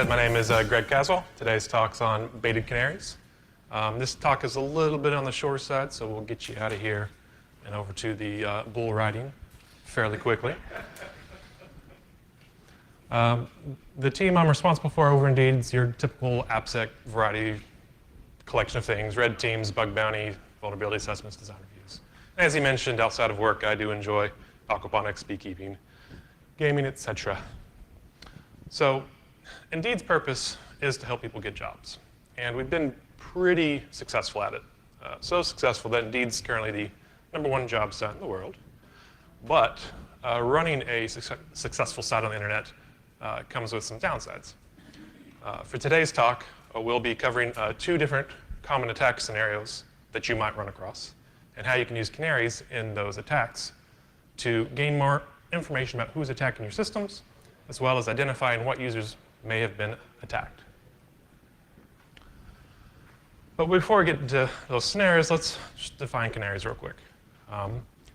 My name is Greg Caswell. Today's talk's on baited canaries. This talk is a little bit on the shorter side, so we'll get you out of here and over to the bull riding fairly quickly. The team I'm responsible for over Indeed is your typical AppSec variety collection of things: red teams, bug bounty, vulnerability assessments, design reviews. As he mentioned, outside of work, I do enjoy aquaponics, beekeeping, gaming, etc. So Indeed's purpose is to help people get jobs, and we've been pretty successful at it. So successful that Indeed's currently the #1 job site in the world. But running a successful site on the internet comes with some downsides. For today's talk, we'll be covering 2 different common attack scenarios that you might run across, and how you can use canaries in those attacks to gain more information about who's attacking your systems, as well as identifying what users may have been attacked. But before we get into those scenarios, let's just define canaries real quick.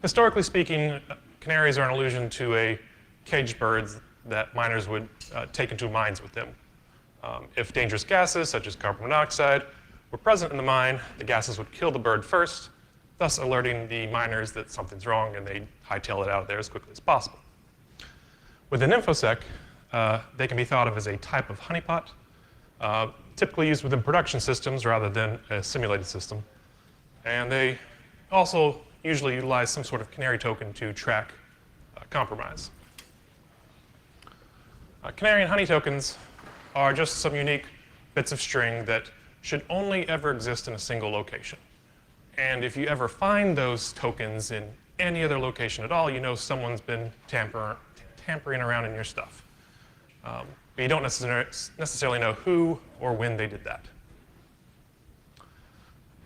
Historically speaking, canaries are an allusion to a caged bird that miners would take into mines with them. If dangerous gases, such as carbon monoxide, were present in the mine, the gases would kill the bird first, thus alerting the miners that something's wrong, and they'd hightail it out of there as quickly as possible. Within InfoSec, they can be thought of as a type of honeypot, typically used within production systems rather than a simulated system. And they also usually utilize some sort of canary token to track compromise. Canary and honey tokens are just some unique bits of string that should only ever exist in a single location. And if you ever find those tokens in any other location at all, you know someone's been tampering around in your stuff. But you don't necessarily know who or when they did that.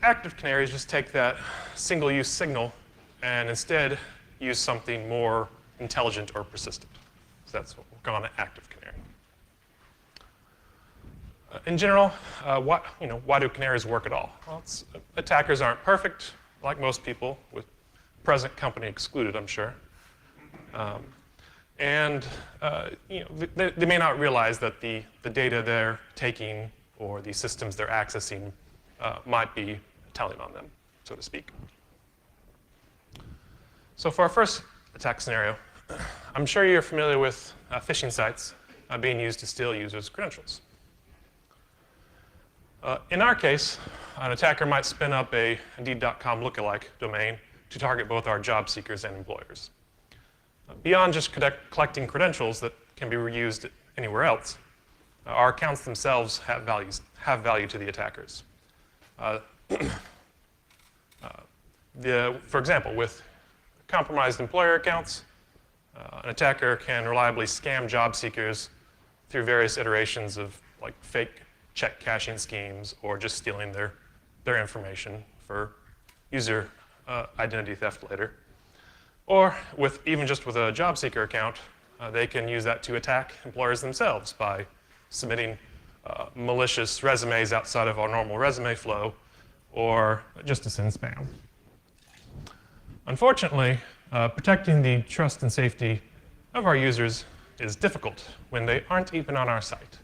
Active canaries just take that single-use signal and instead use something more intelligent or persistent. So that's what we'll call an active canary. In general, why do canaries work at all? Well, attackers aren't perfect, like most people, with present company excluded, I'm sure. And they may not realize that the data they're taking or the systems they're accessing might be telling on them, so to speak. So for our first attack scenario, I'm sure you're familiar with phishing sites being used to steal users' credentials. In our case, an attacker might spin up a Indeed.com lookalike domain to target both our job seekers and employers. Beyond just collecting credentials that can be reused anywhere else, our accounts themselves have value to the attackers. For example, with compromised employer accounts, an attacker can reliably scam job seekers through various iterations of like fake check cashing schemes or just stealing their information for user identity theft later. Or even just with a job seeker account, they can use that to attack employers themselves by submitting malicious resumes outside of our normal resume flow, or just to send spam. Unfortunately, protecting the trust and safety of our users is difficult when they aren't even on our site.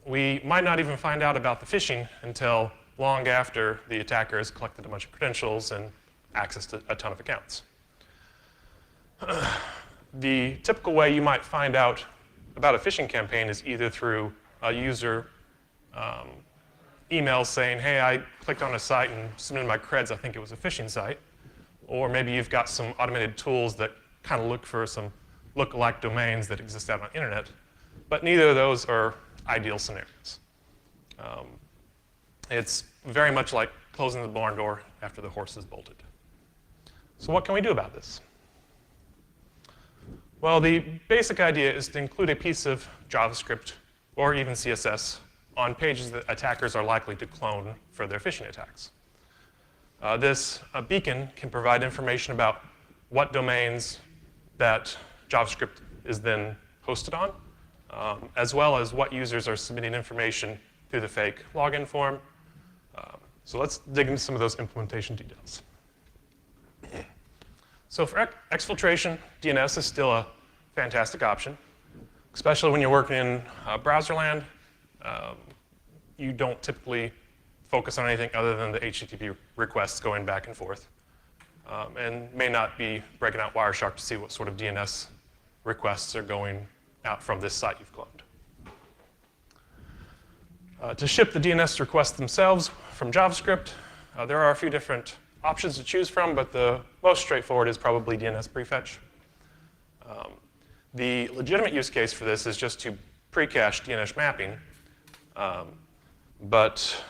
We might not even find out about the phishing until long after the attacker has collected a bunch of credentials and accessed a ton of accounts. The typical way you might find out about a phishing campaign is either through a user email saying, hey, I clicked on a site and submitted my creds, I think it was a phishing site. Or maybe you've got some automated tools that kind of look for some lookalike domains that exist out on the internet. But neither of those are ideal scenarios. It's very much like closing the barn door after the horse is bolted. So what can we do about this? Well, the basic idea is to include a piece of JavaScript or even CSS on pages that attackers are likely to clone for their phishing attacks. This beacon can provide information about what domains that JavaScript is then hosted on, as well as what users are submitting information through the fake login form. So let's dig into some of those implementation details. So for exfiltration, DNS is still a fantastic option, especially when you're working in browser land. You don't typically focus on anything other than the HTTP requests going back and forth, and may not be breaking out Wireshark to see what sort of DNS requests are going out from this site you've cloned. To ship the DNS requests themselves from JavaScript, there are a few different options to choose from, but the most straightforward is probably DNS prefetch. The legitimate use case for this is just to pre-cache DNS mapping, but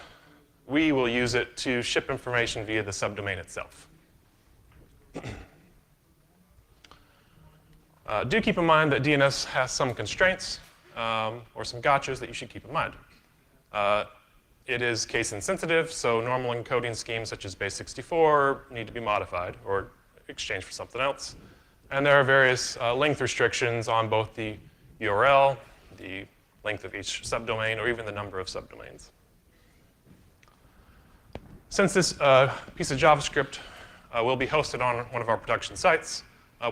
we will use it to ship information via the subdomain itself. Do keep in mind that DNS has some constraints or some gotchas that you should keep in mind. It is case insensitive, so normal encoding schemes such as base64 need to be modified or exchanged for something else. And there are various length restrictions on both the URL, the length of each subdomain, or even the number of subdomains. Since this piece of JavaScript will be hosted on one of our production sites,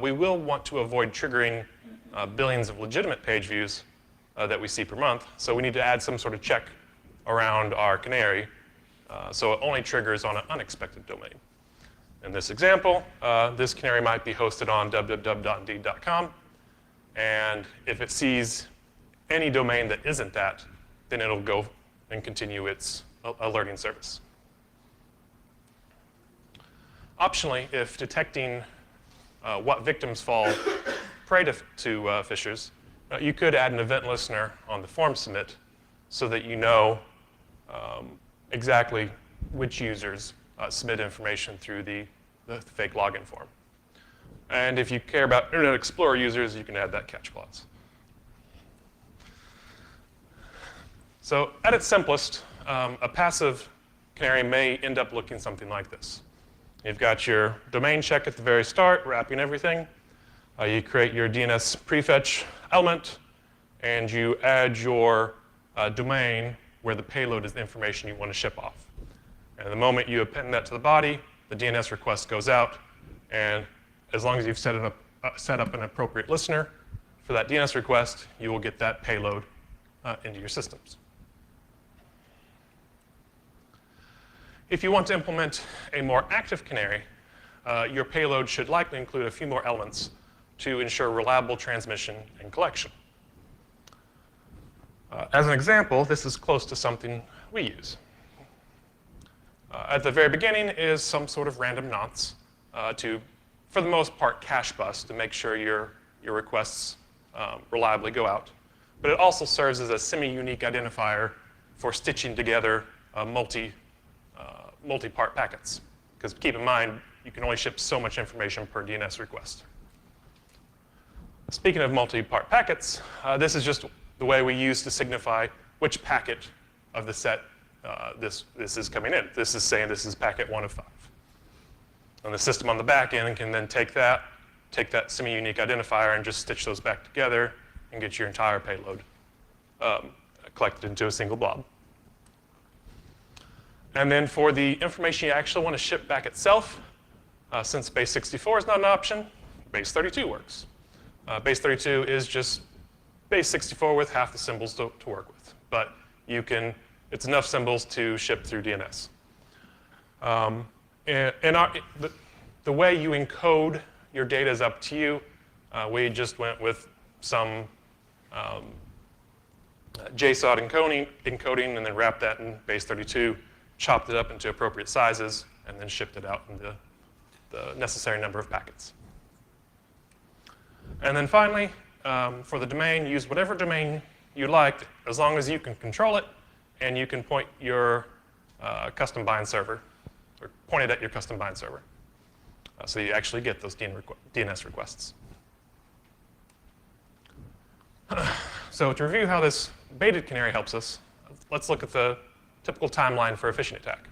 we will want to avoid triggering billions of legitimate page views that we see per month. So we need to add some sort of check around our canary so it only triggers on an unexpected domain. In this example, this canary might be hosted on www.indeed.com, and if it sees any domain that isn't that, then it'll go and continue its alerting service. Optionally, if detecting what victims fall prey to phishers, you could add an event listener on the form submit so that you know exactly which users submit information through the fake login form. And if you care about Internet Explorer users, you can add that catch clause. So at its simplest, a passive canary may end up looking something like this. You've got your domain check at the very start, wrapping everything. You create your DNS prefetch element, and you add your domain where the payload is the information you want to ship off. And the moment you append that to the body, the DNS request goes out, and as long as you've set up an appropriate listener for that DNS request, you will get that payload into your systems. If you want to implement a more active canary, your payload should likely include a few more elements to ensure reliable transmission and collection. As an example, this is close to something we use. At the very beginning is some sort of random nonce to, for the most part, cache bus to make sure your requests reliably go out. But it also serves as a semi-unique identifier for stitching together multi-part packets. Because keep in mind, you can only ship so much information per DNS request. Speaking of multi-part packets, this is just the way we use to signify which packet of the set this is coming in. This is saying this is packet 1 of 5. And the system on the back end can then take that semi-unique identifier and just stitch those back together and get your entire payload collected into a single blob. And then for the information you actually want to ship back itself, since base64 is not an option, base32 works. Base32 is just base64 with half the symbols to work with. But it's enough symbols to ship through DNS. The way you encode your data is up to you. We just went with some JSON encoding and then wrapped that in base32, chopped it up into appropriate sizes, and then shipped it out in the necessary number of packets. And then finally, for the domain, use whatever domain you like, as long as you can control it and you can point your custom bind server, or point it at your custom bind server, so you actually get those DNS requests. So to review how this baited canary helps us, let's look at the typical timeline for a phishing attack.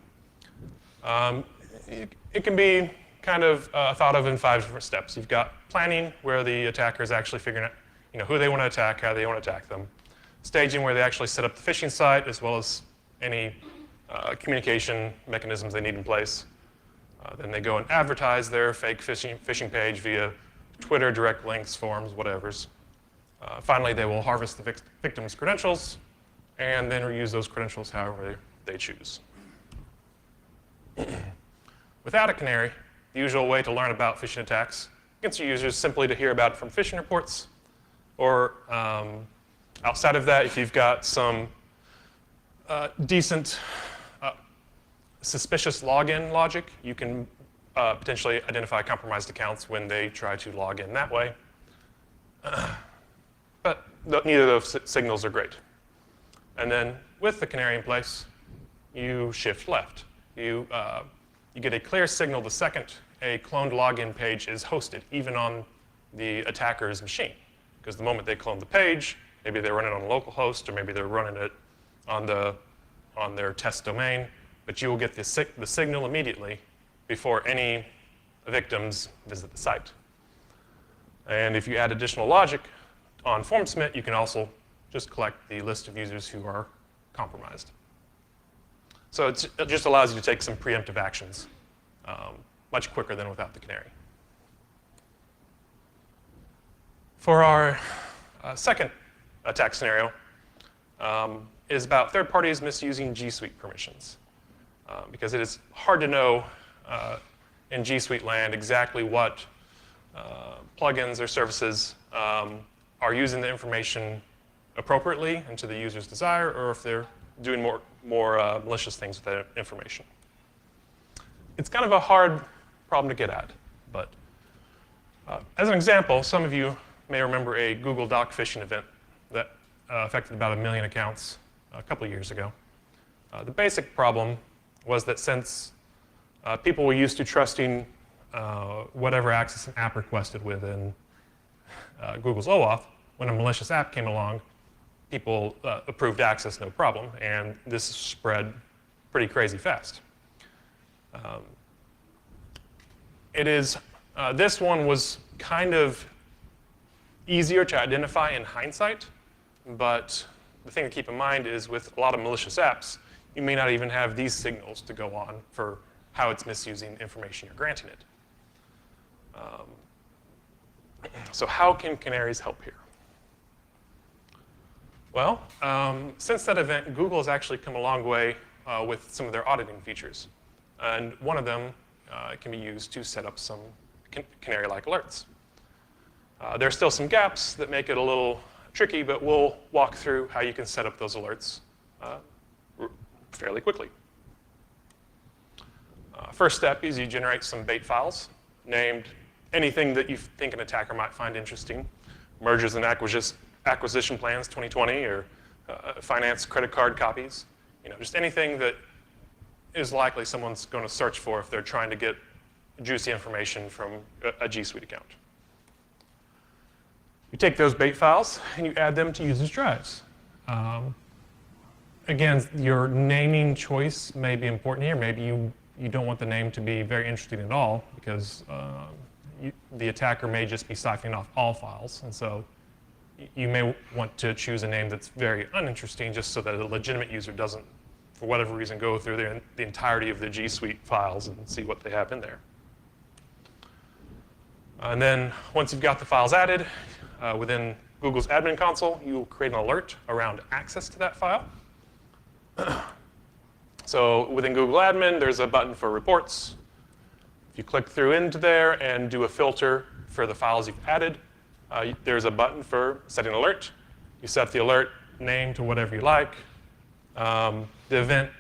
It can be kind of thought of in 5 different steps. You've got planning, where the attacker is actually figuring out who they want to attack, how they want to attack them. Staging, where they actually set up the phishing site, as well as any communication mechanisms they need in place. Then they go and advertise their fake phishing page via Twitter, direct links, forums, whatevers. Finally, they will harvest the victim's credentials and then reuse those credentials however they choose. Without a canary, the usual way to learn about phishing attacks against your users is simply to hear about it from phishing reports, or outside of that, if you've got some decent suspicious login logic, you can potentially identify compromised accounts when they try to log in that way. But neither of those signals are great. And then with the canary in place, you shift left. You get a clear signal the second a cloned login page is hosted, even on the attacker's machine. Because the moment they clone the page, maybe they run it on a local host, or maybe they're running it on their test domain, but you will get the signal immediately before any victims visit the site. And if you add additional logic on FormSmith, you can also just collect the list of users who are compromised. So it just allows you to take some preemptive actions much quicker than without the canary. For our second attack scenario, is about third parties misusing G Suite permissions. Because it is hard to know in G Suite land exactly what plugins or services are using the information appropriately and to the user's desire, or if they're doing more malicious things with that information. It's kind of a hard problem to get at, but as an example, some of you may remember a Google Doc phishing event that affected about 1 million accounts a couple of years ago. The basic problem was that since people were used to trusting whatever access an app requested within Google's OAuth, when a malicious app came along, people approved access no problem, and this spread pretty crazy fast. This one was kind of easier to identify in hindsight, but the thing to keep in mind is with a lot of malicious apps, you may not even have these signals to go on for how it's misusing information you're granting it. So how can canaries help here? Well, since that event, Google has actually come a long way with some of their auditing features. And one of them can be used to set up some canary-like alerts. There are still some gaps that make it a little tricky, but we'll walk through how you can set up those alerts fairly quickly. First step is you generate some bait files named anything that you think an attacker might find interesting. Mergers and acquisition plans 2020, or finance credit card copies. Just anything that is likely someone's going to search for if they're trying to get juicy information from a G Suite account. You take those bait files and you add them to users' drives. Again, your naming choice may be important here. Maybe you don't want the name to be very interesting at all, because the attacker may just be siphoning off all files. And so you may want to choose a name that's very uninteresting, just so that a legitimate user doesn't, for whatever reason, go through the entirety of the G Suite files and see what they have in there. And then once you've got the files added, within Google's admin console, you will create an alert around access to that file. So within Google Admin, there's a button for reports. If you click through into there and do a filter for the files you've added, there's a button for setting an alert. You set the alert name to whatever you like. The event,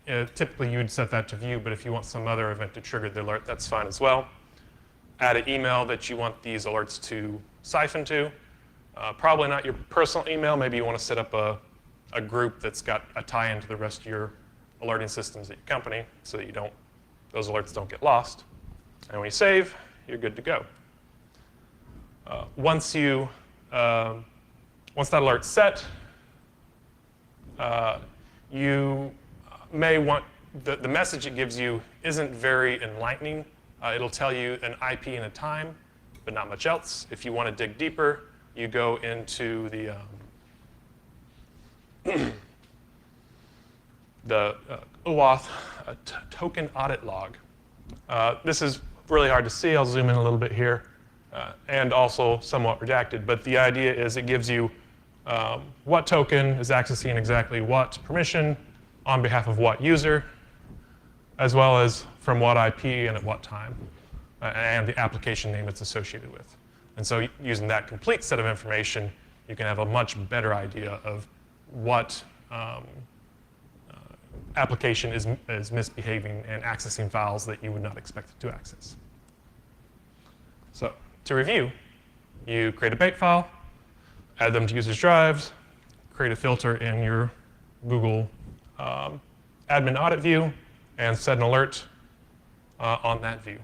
typically you'd set that to view, but if you want some other event to trigger the alert, that's fine as well. Add an email that you want these alerts to siphon to. Probably not your personal email. Maybe you want to set up a group that's got a tie-in to the rest of your alerting systems at your company, so that those alerts don't get lost. And when you save, you're good to go. Once you Once that alert's set, you may want, the message it gives you isn't very enlightening. It'll tell you an IP and a time, but not much else. If you want to dig deeper, you go into the OAuth token audit log. This is really hard to see. I'll zoom in a little bit here, and also somewhat redacted. But the idea is it gives you what token is accessing exactly what permission on behalf of what user, as well as from what IP and at what time, and the application name it's associated with. And so using that complete set of information, you can have a much better idea of what application is misbehaving and accessing files that you would not expect it to access. So to review, you create a bait file, add them to users' drives, create a filter in your Google admin audit view, and set an alert on that view.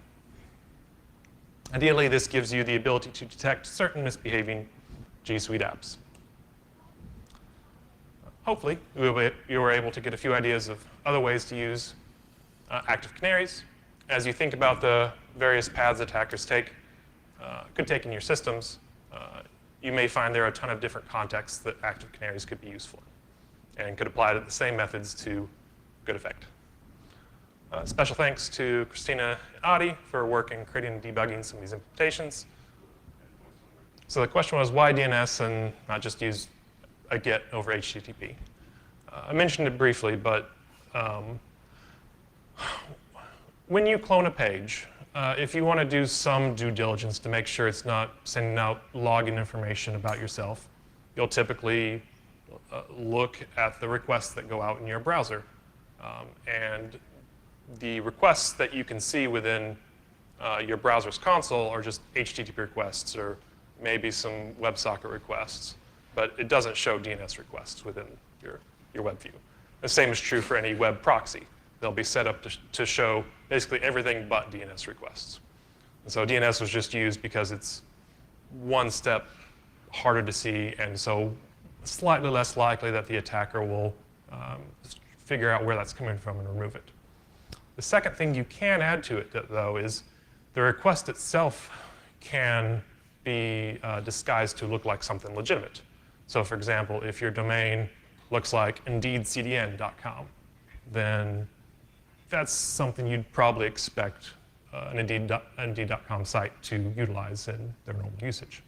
Ideally, this gives you the ability to detect certain misbehaving G Suite apps. Hopefully, you were able to get a few ideas of other ways to use active canaries. As you think about the various paths attackers could take in your systems, you may find there are a ton of different contexts that active canaries could be useful in, and could apply the same methods to good effect. Special thanks to Christina and Adi for work in creating and debugging some of these implementations. So the question was, why DNS and not just use a GET over HTTP? I mentioned it briefly, but when you clone a page, if you want to do some due diligence to make sure it's not sending out login information about yourself, you'll typically look at the requests that go out in your browser. And the requests that you can see within your browser's console are just HTTP requests or maybe some WebSocket requests, but it doesn't show DNS requests within your web view. The same is true for any web proxy. They'll be set up to show basically everything but DNS requests. And so DNS was just used because it's one step harder to see, and so slightly less likely that the attacker will figure out where that's coming from and remove it. The second thing you can add to it, though, is the request itself can be disguised to look like something legitimate. So for example, if your domain looks like indeedcdn.com, then that's something you'd probably expect an Indeed.com site to utilize in their normal usage.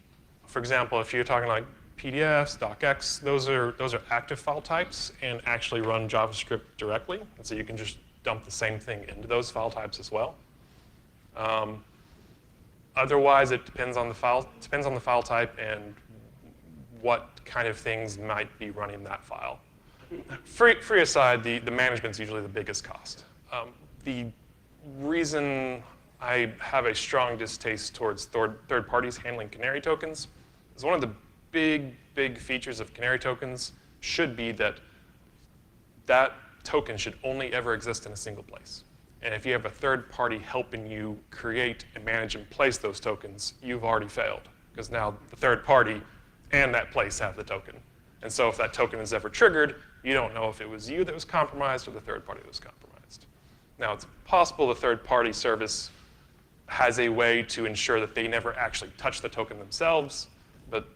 For example, if you're talking like PDFs, docx, those are active file types and actually run JavaScript directly, and so you can just dump the same thing into those file types as well. Otherwise, it depends on the file type and what kind of things might be running that file. Free aside, the management's usually the biggest cost. The reason I have a strong distaste towards third parties handling canary tokens is one of the big features of canary tokens should be that token should only ever exist in a single place. And if you have a third party helping you create and manage and place those tokens, you've already failed, because now the third party and that place have the token. And so if that token is ever triggered, you don't know if it was you that was compromised or the third party that was compromised. Now, it's possible the third party service has a way to ensure that they never actually touch the token themselves, but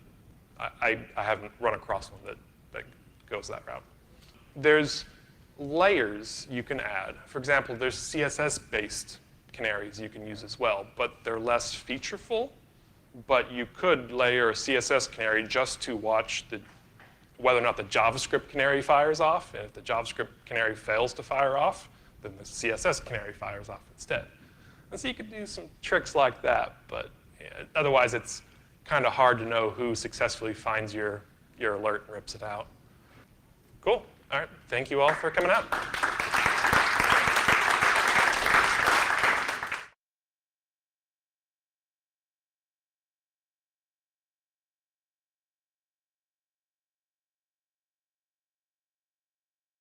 I haven't run across one that goes that route. There's layers you can add. For example, there's CSS-based canaries you can use as well, but they're less featureful. But you could layer a CSS canary just to watch whether or not the JavaScript canary fires off. And if the JavaScript canary fails to fire off, then the CSS canary fires off instead. And so you could do some tricks like that, but otherwise it's kind of hard to know who successfully finds your alert and rips it out. Cool. All right. Thank you all for coming out.